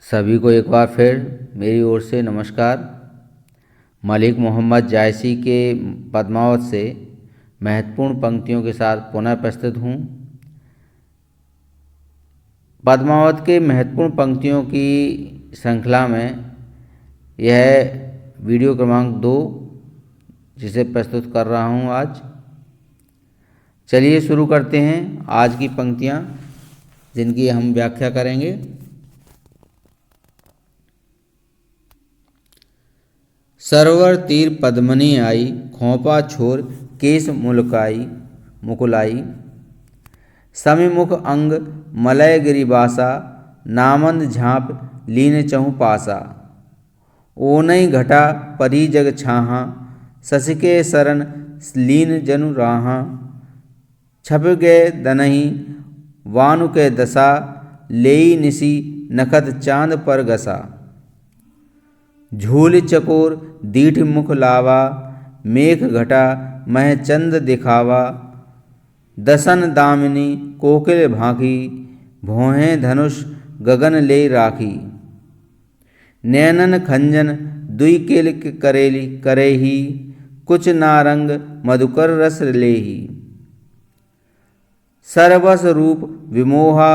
सभी को एक बार फिर मेरी ओर से नमस्कार। मलिक मोहम्मद जायसी के पद्मावत से महत्वपूर्ण पंक्तियों के साथ पुनः प्रस्तुत हूँ। पद्मावत के महत्वपूर्ण पंक्तियों की श्रृंखला में यह वीडियो क्रमांक 2 जिसे प्रस्तुत कर रहा हूँ आज। चलिए शुरू करते हैं आज की पंक्तियाँ जिनकी हम व्याख्या करेंगे। सरवर तीर पद्मनी आई, खोंपा छोर केस मुकुलाई। समीमुख अंग मलय गिरिबासा, नामंद झाँप लीन चहु पासा। ओनई घटा परी जग छाहा, ससिके शरण लीन जनु राहा। छप गए दनहि वानु के दशा, लेई निसी नखत चांद पर गसा। झूल चकोर दीठ मुख लावा, मेघ घटा मह चंद दिखावा। दसन दामिनी कोकिल भांखी, भौहें धनुष गगन ले राखी। नैनन खंजन दुई किल करेही, कुछ नारंग मधुकर रस लेही। सरबस रूप विमोहा,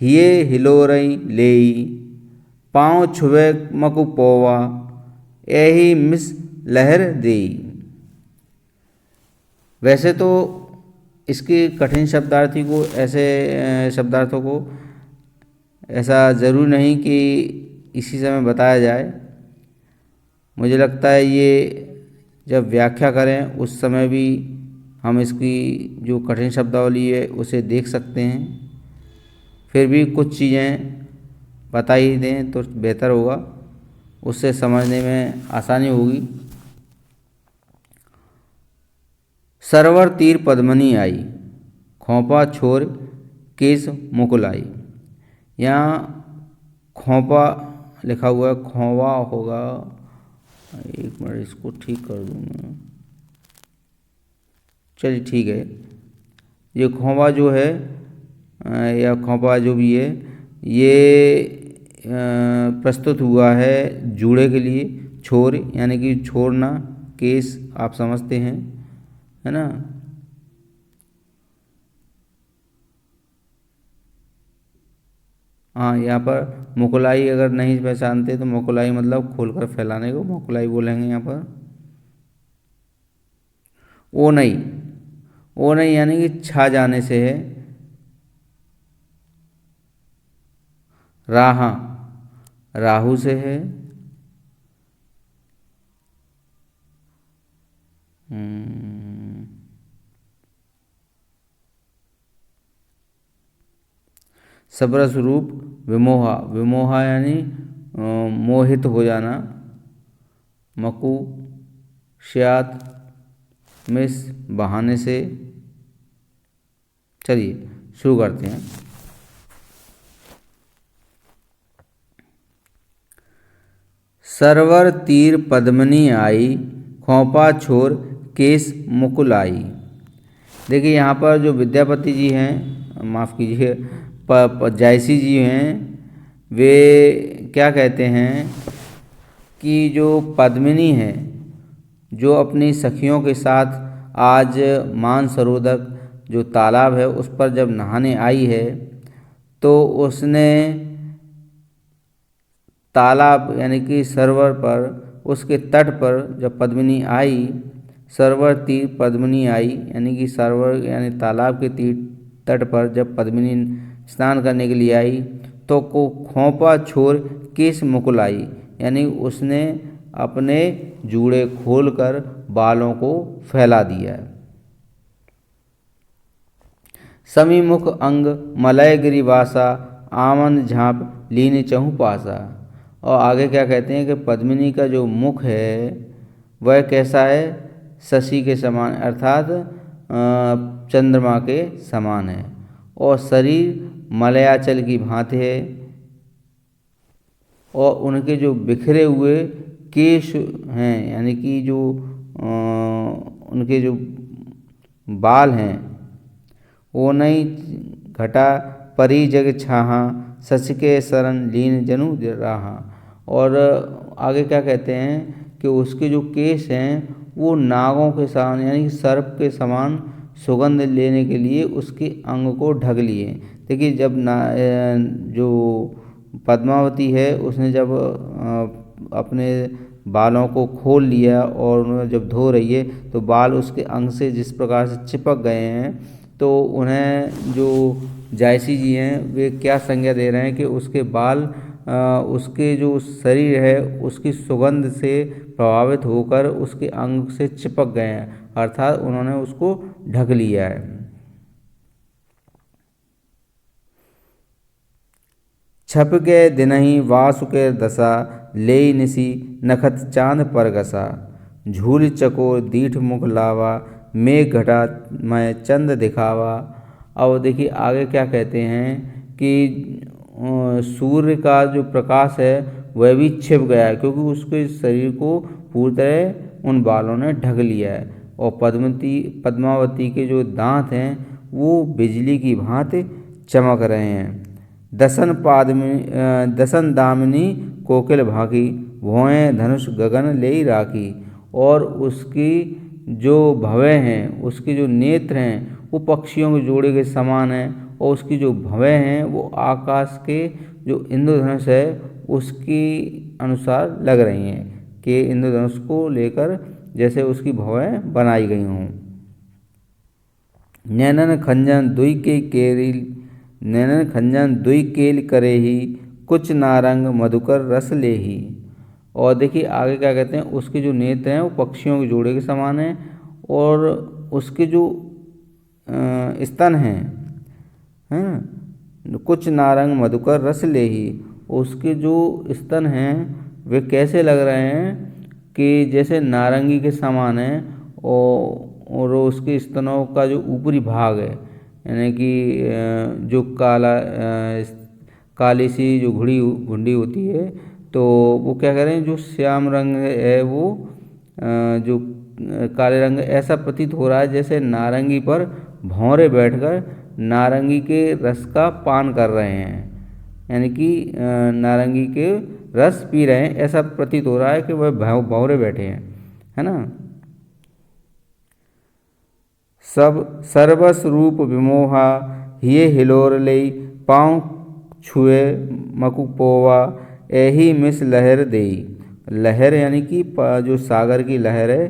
हिये हिलोरई लेई। पाँव छुवे मकु पोवा, एही मिस लहर देई। वैसे तो इसके कठिन शब्दार्थी को शब्दार्थों को ऐसा ज़रूर नहीं कि इसी समय बताया जाए। मुझे लगता है ये जब व्याख्या करें उस समय भी हम इसकी जो कठिन शब्दावली है उसे देख सकते हैं। फिर भी कुछ चीज़ें बता ही दें तो बेहतर होगा, उससे समझने में आसानी होगी। सरवर तीर पद्मनी आई, खोंपा छोर केस मुकुलाई। यहाँ खोंपा लिखा हुआ है, खोवा होगा। एक मिनट इसको ठीक कर दूँ मैं। चलिए ठीक है। ये खोवा जो है या खोपा जो भी है ये प्रस्तुत हुआ है जूड़े के लिए। छोर यानी कि छोड़ना, केस आप समझते हैं, है ना। हाँ, यहाँ पर मुकुलाई अगर नहीं पहचानते तो मुकुलाई मतलब खोलकर फैलाने को मुकुलाई बोलेंगे। यहाँ पर ओनई यानी कि छा जाने से है। राहा राहु से है। सबरस रूप विमोहा यानी मोहित हो जाना। मकु श्यात मिस बहाने से। चलिए शुरू करते हैं। सरवर तीर पद्मनी आई, खोंपा छोर केस मुकुलाई। देखिए यहाँ पर जो विद्यापति जी हैं, माफ़ कीजिए जायसी जी हैं, वे क्या कहते हैं कि जो पद्मिनी है जो अपनी सखियों के साथ आज मानसरोवर जो तालाब है उस पर जब नहाने आई है तो उसने तालाब यानी कि सरोवर पर, उसके तट पर जब पद्मिनी आई, सरवर तीर पद्मिनी आई यानी कि सरोवर यानी तालाब के तीर तट पर जब पद्मिनी स्नान करने के लिए आई तो को खोंपा छोर केस मुकुलाई यानी उसने अपने जूड़े खोलकर बालों को फैला दिया। समीमुख अंग मलय गिरिवासा, आमन झाँप लीन चहु पासा। और आगे क्या कहते हैं कि पद्मिनी का जो मुख है वह कैसा है, शशि के समान अर्थात चंद्रमा के समान है। और शरीर मलयाचल की भांति है। और उनके जो बिखरे हुए केश हैं यानी कि जो उनके जो बाल हैं, वो नहीं घटा परी जग छाहा, सच के शरण लीन जनु राहा। और आगे क्या कहते हैं कि उसके जो केस हैं वो नागों के समान यानी कि सर्प के समान सुगंध लेने के लिए उसके अंग को ढक लिए। देखिए जब जो पद्मावती है उसने जब अपने बालों को खोल लिया और उन्हें जब धो रही है तो बाल उसके अंग से जिस प्रकार से चिपक गए हैं, तो उन्हें जो जायसी जी हैं वे क्या संज्ञा दे रहे हैं कि उसके बाल उसके जो शरीर है उसकी सुगंध से प्रभावित होकर उसके अंग से चिपक गए हैं, अर्थात उन्होंने उसको ढक लिया है। छप के दिनहि वासुके दशा, लेई निसी नखत चांद पर गसा। झूल चकोर दीठ मुख लावा, मेघ घटा मैं चंद दिखावा। अब देखिए आगे क्या कहते हैं कि सूर्य का जो प्रकाश है वह भी छिप गया है, क्योंकि उसके शरीर को पूरी तरह उन बालों ने ढक लिया है। और पद्मावती के जो दांत हैं वो बिजली की भांति चमक रहे हैं। दसन दामिनी कोकिल भागी, भौएं धनुष गगन ले राखी। और उसकी जो भवें हैं, उसके जो नेत्र हैं वो पक्षियों के जोड़े के समान हैं, और उसकी जो भवें हैं वो आकाश के जो इंद्रधनुष है उसके अनुसार लग रही हैं, कि इंद्रधनुष को लेकर जैसे उसकी भवें बनाई गई हों। नैनन खंजन दुई केल करे ही, कुछ नारंग मधुकर रस ले ही। और देखिए आगे क्या कहते हैं, उसके जो नेत्र हैं वो पक्षियों के जोड़े के समान हैं, और उसके जो स्तन हैं कुछ नारंग मधुकर रस ले ही। उसके जो स्तन हैं वे कैसे लग रहे हैं कि जैसे नारंगी के समान हैं, और उसके स्तनों का जो ऊपरी भाग है यानी कि जो काली सी जो घुंडी होती है, तो वो क्या कह रहे हैं, जो श्याम रंग है वो जो काले रंग ऐसा प्रतीत हो रहा है जैसे नारंगी पर भौरे बैठकर नारंगी के रस का पान कर रहे हैं, यानी कि नारंगी के रस पी रहे हैं, ऐसा प्रतीत हो रहा है कि वह भौरे बैठे हैं, है ना। सब सर्वस रूप विमोहा, हिये हिलोर लई, पाँव छुए मकुपोवा, एही मिस लहर देई। लहर यानी कि जो सागर की लहर है,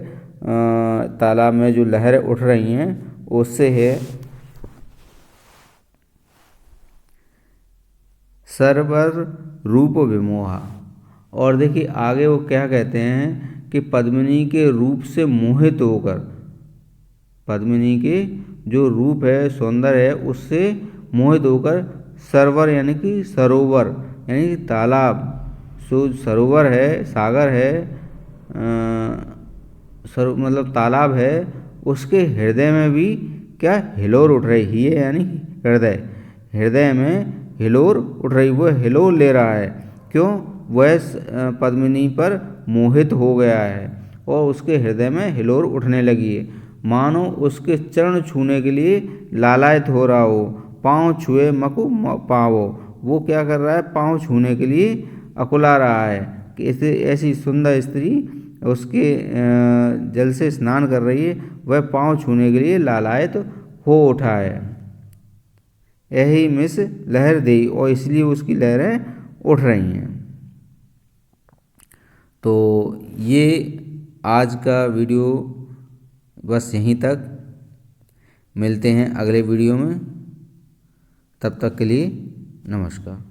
तालाब में जो लहरें उठ रही हैं उससे है सर्वर रूप विमोहा। और देखिए आगे वो क्या कहते हैं कि पद्मिनी के रूप से मोहित होकर, पद्मिनी के जो रूप है सौंदर्य है उससे मोहित होकर सरवर यानी कि सरोवर यानी कि तालाब, सरोवर है सागर है मतलब तालाब है, उसके हृदय में भी क्या हिलोर उठ रही है, यानी हृदय में हिलोर उठ रही, वो हिलोर ले रहा है। क्यों? वह पद्मिनी पर मोहित हो गया है और उसके हृदय में हिलोर उठने लगी है, मानो उसके चरण छूने के लिए लालायित हो रहा हो। पाँव छुए मकु पावो, वो क्या कर रहा है, पाँव छूने के लिए अकुला रहा है कि ऐसी सुंदर स्त्री उसके जल से स्नान कर रही है, वह पाँव छूने के लिए लालायित हो उठा है। यही मिस लहर देई, और इसलिए उसकी लहरें उठ रही हैं। तो ये आज का वीडियो बस यहीं तक, मिलते हैं अगले वीडियो में, तब तक के लिए नमस्कार।